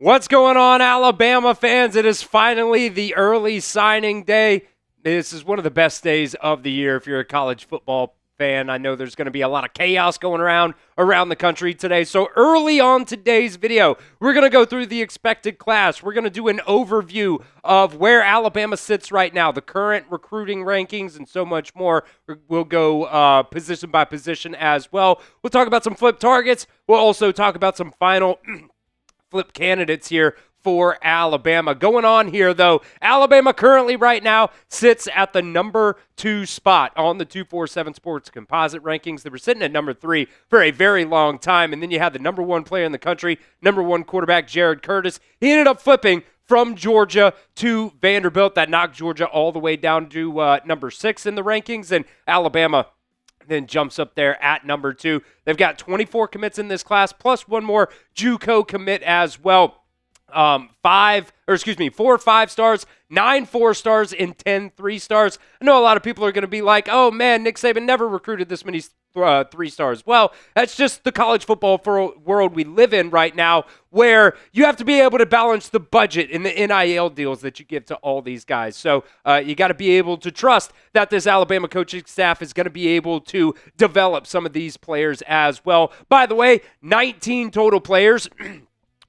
What's going on, Alabama fans? It is finally the early signing day. This is one of the best days of the year if you're a college football fan. I know there's going to be a lot of chaos going around the country today. So early on today's video, we're going to go through the expected class. We're going to do an overview of where Alabama sits right now, the current recruiting rankings, and so much more. We'll go position by position as well. We'll talk about some flip targets. We'll also talk about some final flip candidates here for Alabama. Going on here, though, Alabama currently right now sits at the number 2 spot on the 247 Sports composite rankings. They were sitting at number 3 for a very long time, and then you had the number 1 player in the country, number 1 quarterback, Jared Curtis. He ended up flipping from Georgia to Vanderbilt. That knocked Georgia all the way down to number 6 in the rankings, and Alabama then jumps up there at number 2. They've got 24 commits in this class, plus one more JUCO commit as well. 4 5 stars, 9 4 stars, and 10 3 stars. I know a lot of people are going to be like, oh man, Nick Saban never recruited this many 3 stars. Well, that's just the college football world we live in right now, where you have to be able to balance the budget and the NIL deals that you give to all these guys. So you got to be able to trust that this Alabama coaching staff is going to be able to develop some of these players as well. By the way, 19 total players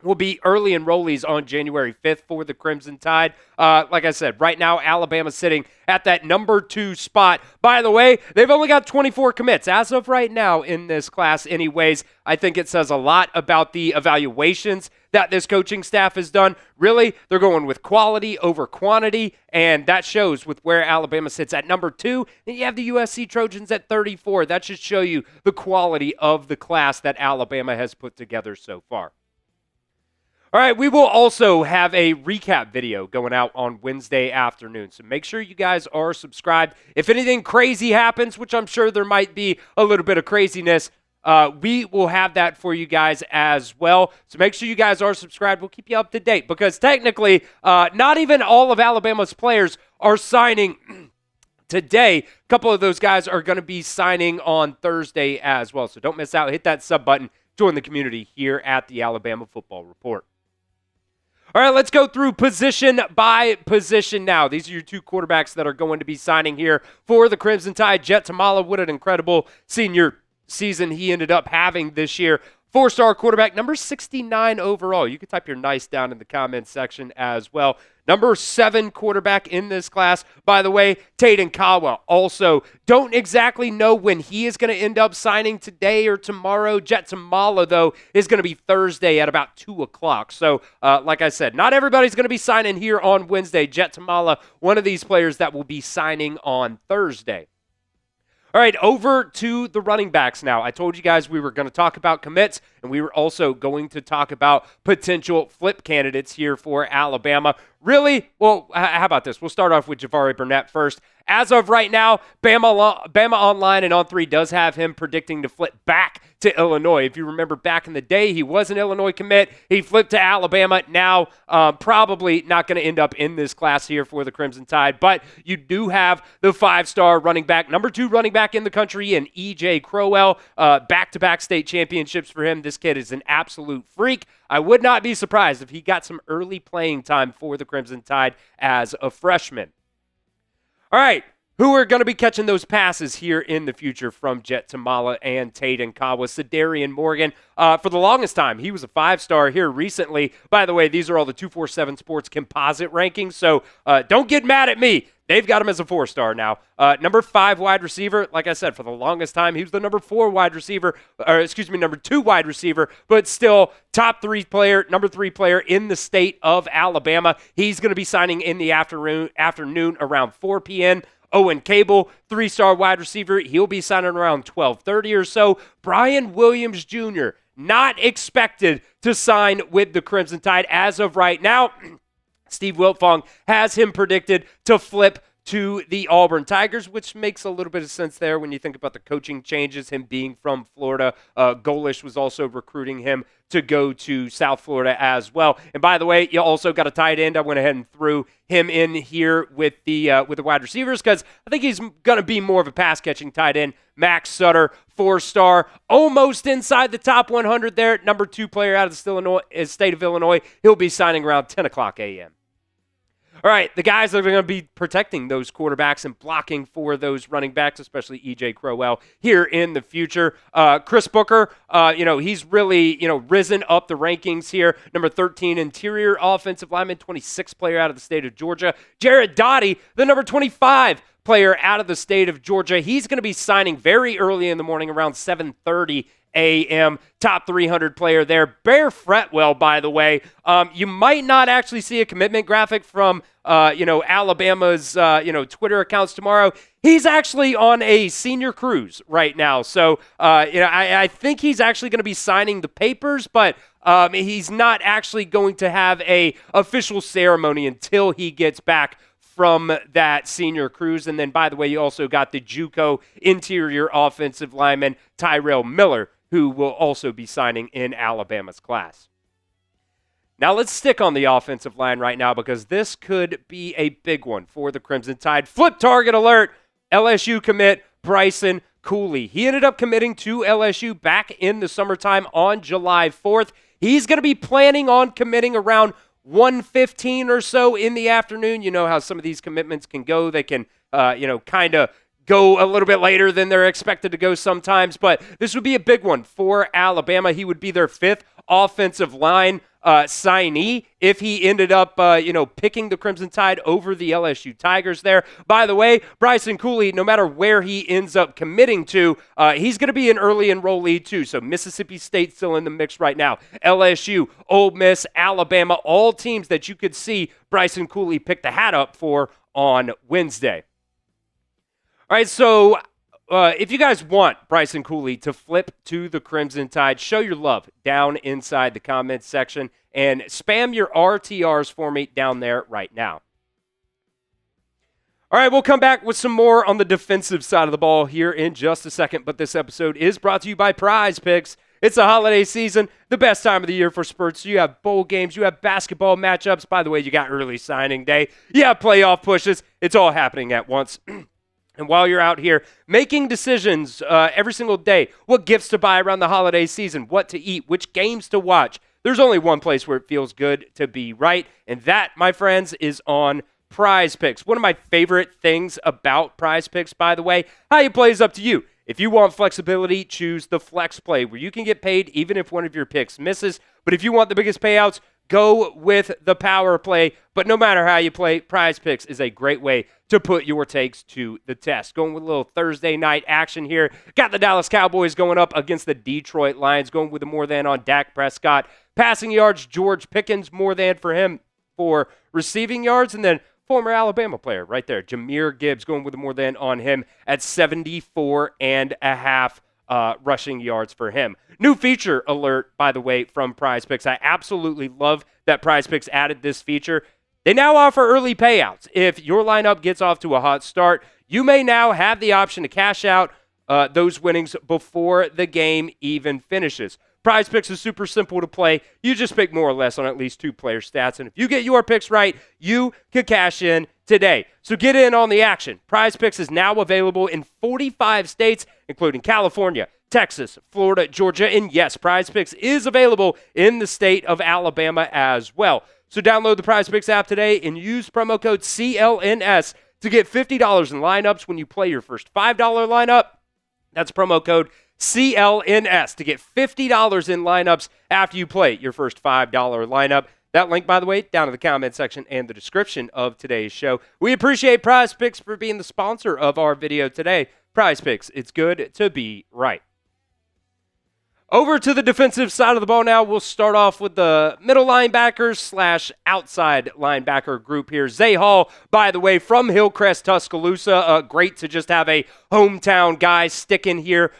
will be early enrollees on January 5th for the Crimson Tide. Like I said, right now, Alabama's sitting at that number 2 spot. By the way, they've only got 24 commits as of right now in this class anyways. I think it says a lot about the evaluations that this coaching staff has done. Really, they're going with quality over quantity, and that shows with where Alabama sits at number 2. Then you have the USC Trojans at 34. That should show you the quality of the class that Alabama has put together so far. All right, we will also have a recap video going out on Wednesday afternoon, so make sure you guys are subscribed. If anything crazy happens, which I'm sure there might be a little bit of craziness, we will have that for you guys as well. So make sure you guys are subscribed. We'll keep you up to date because technically not even all of Alabama's players are signing today. A couple of those guys are going to be signing on Thursday as well, so don't miss out. Hit that sub button. Join the community here at the Alabama Football Report. All right, let's go through position by position now. These are your 2 quarterbacks that are going to be signing here for the Crimson Tide. Jett Thomalla, what an incredible senior season he ended up having this year. 4-star quarterback, number 69 overall. You can type your nice down in the comments section as well. Number 7 quarterback in this class, by the way, Zyan Gibson. Also, don't exactly know when he is going to end up signing today or tomorrow. Jett Thomalla, though, is going to be Thursday at about 2 o'clock. So, like I said, not everybody's going to be signing here on Wednesday. Jett Thomalla, one of these players that will be signing on Thursday. All right, over to the running backs now. I told you guys we were going to talk about commits, and we were also going to talk about potential flip candidates here for Alabama. Really? Well, how about this? We'll start off with Javarie Burnett first. As of right now, Bama Online and On3 does have him predicting to flip back to Illinois. If you remember back in the day, he was an Illinois commit. He flipped to Alabama. Now, probably not going to end up in this class here for the Crimson Tide. But you do have the 5-star running back, number 2 running back in the country, and Ezavier Crowell. Back-to-back state championships for him. This kid is an absolute freak. I would not be surprised if he got some early playing time for the Crimson Tide as a freshman. All right, who are going to be catching those passes here in the future from Jett Thomalla and Zyan Gibson? Cederian Morgan, for the longest time, he was a 5-star here recently. By the way, these are all the 247 Sports composite rankings, so don't get mad at me. They've got him as a 4-star now. Number 5 wide receiver, like I said, for the longest time, he was the number 2 wide receiver, but still top 3 player, number 3 player in the state of Alabama. He's going to be signing in the afternoon around 4 p.m. Owen Cable, 3-star wide receiver. He'll be signing around 12:30 or so. Brian Williams Jr., not expected to sign with the Crimson Tide as of right now. Steve Wiltfong has him predicted to flip to the Auburn Tigers, which makes a little bit of sense there when you think about the coaching changes, him being from Florida. Golish was also recruiting him to go to South Florida as well. And by the way, you also got a tight end. I went ahead and threw him in here with the wide receivers because I think he's going to be more of a pass-catching tight end. Mack Sutter, 4-star, almost inside the top 100 there. Number 2 player out of the state of Illinois. He'll be signing around 10 o'clock a.m. All right, the guys that are going to be protecting those quarterbacks and blocking for those running backs, especially E.J. Crowell, here in the future. Chris Booker, he's really, risen up the rankings here. Number 13, interior offensive lineman, 26th player out of the state of Georgia. Doughty, the number 25 player out of the state of Georgia. He's going to be signing very early in the morning, around 7:30 a.m. Top 300 player there. Bear Fretwell, by the way. You might not actually see a commitment graphic from, Alabama's, Twitter accounts tomorrow. He's actually on a senior cruise right now. So, I think he's actually going to be signing the papers, but he's not actually going to have a official ceremony until he gets back from that senior cruise. And then, by the way, you also got the JUCO interior offensive lineman Tyrell Miller, who will also be signing in Alabama's class. Now let's stick on the offensive line right now because this could be a big one for the Crimson Tide. Flip target alert, LSU commit Bryson Cooley. He ended up committing to LSU back in the summertime on July 4th. He's going to be planning on committing around 1:15 or so in the afternoon. You know how some of these commitments can go. They can, kind of go a little bit later than they're expected to go sometimes, but this would be a big one for Alabama. He would be their 5th offensive line signee if he ended up, picking the Crimson Tide over the LSU Tigers there. By the way, Bryson Cooley, no matter where he ends up committing to, he's going to be an early enrollee too. So Mississippi State still in the mix right now. LSU, Ole Miss, Alabama, all teams that you could see Bryson Cooley pick the hat up for on Wednesday. All right, so if you guys want Bryson Cooley to flip to the Crimson Tide, show your love down inside the comments section and spam your RTRs for me down there right now. All right, we'll come back with some more on the defensive side of the ball here in just a second, but this episode is brought to you by PrizePicks. It's the holiday season, the best time of the year for sports. You have bowl games, you have basketball matchups. By the way, you got early signing day. You have playoff pushes. It's all happening at once. And while you're out here making decisions every single day, what gifts to buy around the holiday season, what to eat, which games to watch, there's only one place where it feels good to be right, and that, my friends, is on PrizePicks. One of my favorite things about PrizePicks, by the way, how you play is up to you. If you want flexibility, choose the flex play, where you can get paid even if one of your picks misses. But if you want the biggest payouts, go with the power play. But no matter how you play, PrizePicks is a great way to put your takes to the test. Going with a little Thursday night action here. Got the Dallas Cowboys going up against the Detroit Lions. Going with the more than on Dak Prescott. Passing yards, George Pickens, more than for him for receiving yards. And then former Alabama player right there, Jahmyr Gibbs, going with the more than on him at 74.5 rushing yards for him. New feature alert, by the way, from PrizePicks. I absolutely love that PrizePicks added this feature. They now offer early payouts. If your lineup gets off to a hot start, you may now have the option to cash out those winnings before the game even finishes. PrizePicks is super simple to play. You just pick more or less on at least 2 player stats. And if you get your picks right, you can cash in today. So get in on the action. PrizePicks is now available in 45 states, including California, Texas, Florida, Georgia, and yes, PrizePicks is available in the state of Alabama as well. So download the PrizePicks app today and use promo code CLNS to get $50 in lineups when you play your first $5 lineup. That's promo code CLNS to get $50 in lineups after you play your first $5 lineup. That link, by the way, down in the comment section and the description of today's show. We appreciate PrizePicks for being the sponsor of our video today. PrizePicks, it's good to be right. Over to the defensive side of the ball now. We'll start off with the middle linebackers / outside linebacker group here. Zay Hall, by the way, from Hillcrest, Tuscaloosa. Great to just have a hometown guy sticking here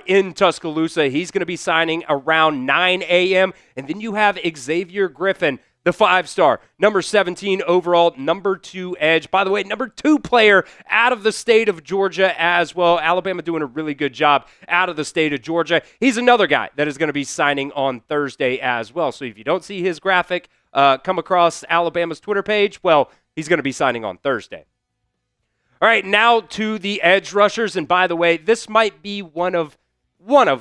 in Tuscaloosa. He's going to be signing around 9 a.m. And then you have Xavier Griffin, the 5-star, number 17 overall, number 2 edge. By the way, number 2 player out of the state of Georgia as well. Alabama doing a really good job out of the state of Georgia. He's another guy that is going to be signing on Thursday as well. So if you don't see his graphic come across Alabama's Twitter page, well, he's going to be signing on Thursday. All right, now to the edge rushers. And by the way, this might be one of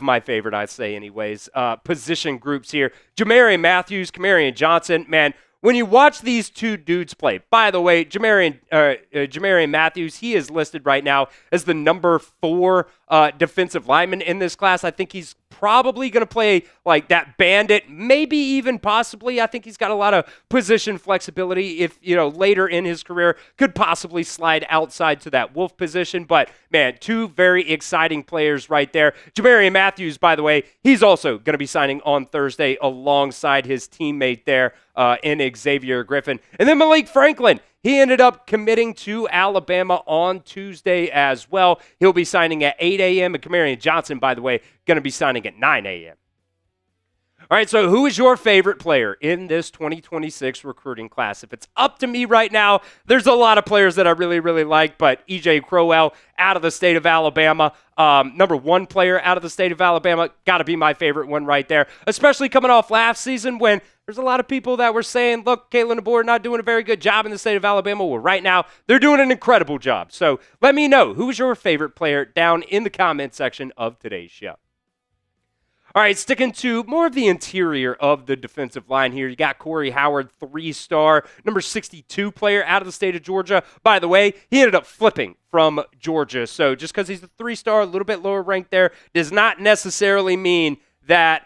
my favorite, I'd say anyways, position groups here. Jamarion Matthews, Jamarion Johnson. Man, when you watch these two dudes play, by the way, Jamarion Matthews, he is listed right now as the number 4 defensive lineman in this class. I think he's probably going to play like that bandit, maybe even possibly. I think he's got a lot of position flexibility if, later in his career could possibly slide outside to that wolf position. But, man, 2 very exciting players right there. Jamarion Matthews, by the way, he's also going to be signing on Thursday alongside his teammate there in Xavier Griffin. And then Malik Franklin. He ended up committing to Alabama on Tuesday as well. He'll be signing at 8 a.m. And Jamarion Johnson, by the way, going to be signing at 9 a.m. All right, so who is your favorite player in this 2026 recruiting class? If it's up to me right now, there's a lot of players that I really, really like, but Ezavier Crowell out of the state of Alabama, number 1 player out of the state of Alabama, got to be my favorite one right there, especially coming off last season when there's a lot of people that were saying, look, Kalen DeBoer not doing a very good job in the state of Alabama. Well, right now, they're doing an incredible job. So let me know, who's your favorite player down in the comment section of today's show. All right, sticking to more of the interior of the defensive line here. You got Corey Howard, 3-star, number 62 player out of the state of Georgia. By the way, he ended up flipping from Georgia. So just because he's a 3-star, a little bit lower ranked there, does not necessarily mean that,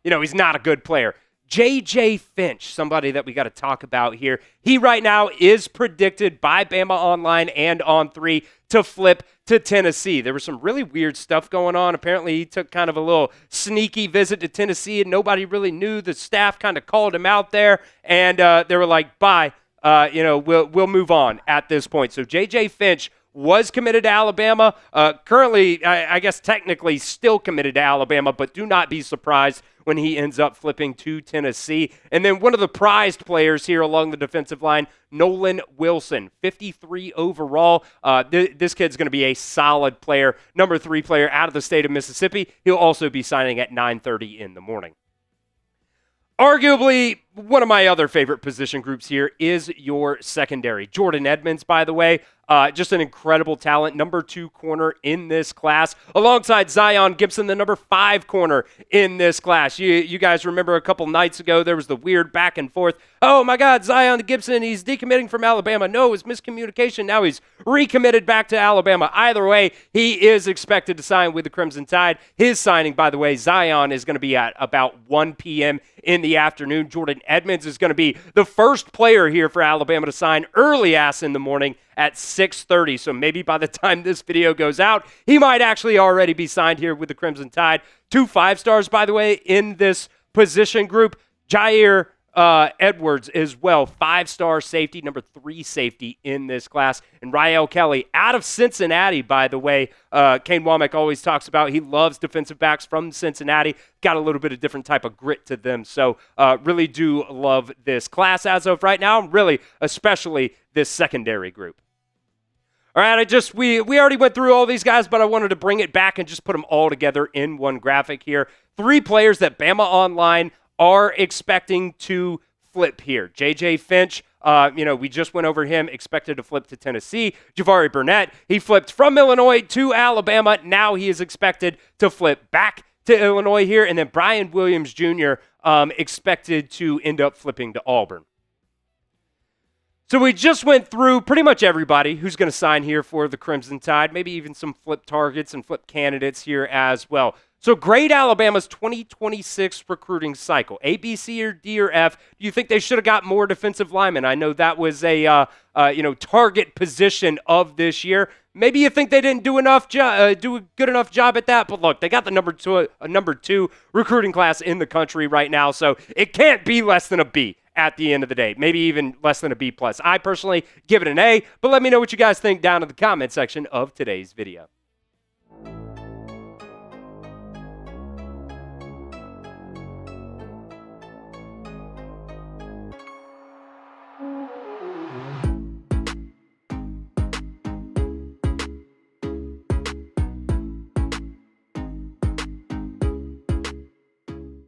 he's not a good player. J.J. Finch, somebody that we got to talk about here. He right now is predicted by Bama Online and On3 to flip to Tennessee. There was some really weird stuff going on. Apparently, he took kind of a little sneaky visit to Tennessee, and nobody really knew. The staff kind of called him out there, and they were like, bye, we'll move on at this point. So J.J. Finch was committed to Alabama. Currently, I guess technically still committed to Alabama, but do not be surprised when he ends up flipping to Tennessee. And then one of the prized players here along the defensive line, Nolan Wilson, 53 overall. This kid's going to be a solid player, number 3 player out of the state of Mississippi. He'll also be signing at 9:30 in the morning. Arguably, one of my other favorite position groups here is your secondary. Jorden Edmonds, by the way, just an incredible talent, number 2 corner in this class, alongside Zyan Gibson, the number 5 corner in this class. You guys remember a couple nights ago, there was the weird back and forth. Oh my God, Zyan Gibson, he's decommitting from Alabama. No, it was miscommunication. Now he's recommitted back to Alabama. Either way, he is expected to sign with the Crimson Tide. His signing, by the way, Zyan is going to be at about 1 p.m. in the afternoon. Jorden Edmonds is going to be the first player here for Alabama to sign early ass in the morning at 6:30. So maybe by the time this video goes out, he might actually already be signed here with the Crimson Tide. 2 5-stars, by the way, in this position group. Jireh Edwards as well, 5-star safety, number 3 safety in this class. And Rael Kelly out of Cincinnati, by the way. Kane Womack always talks about he loves defensive backs from Cincinnati. Got a little bit of different type of grit to them. So really do love this class as of right now, really especially this secondary group. All right, we already went through all these guys, but I wanted to bring it back and just put them all together in one graphic here. 3 players that Bama Online are expecting to flip here. J.J. Finch, we just went over him, expected to flip to Tennessee. Javari Burnett, he flipped from Illinois to Alabama. Now he is expected to flip back to Illinois here. And then Brian Williams Jr. Expected to end up flipping to Auburn. So we just went through pretty much everybody who's going to sign here for the Crimson Tide, maybe even some flip targets and flip candidates here as well. So grade Alabama's 2026 recruiting cycle. A, B, C, or D, or F. Do you think they should have got more defensive linemen? I know that was a target position of this year. Maybe you think they didn't do a good enough job at that. But look, they got the number two recruiting class in the country right now, so it can't be less than a B at the end of the day. Maybe even less than a B+. I personally give it an A, but let me know what you guys think down in the comment section of today's video.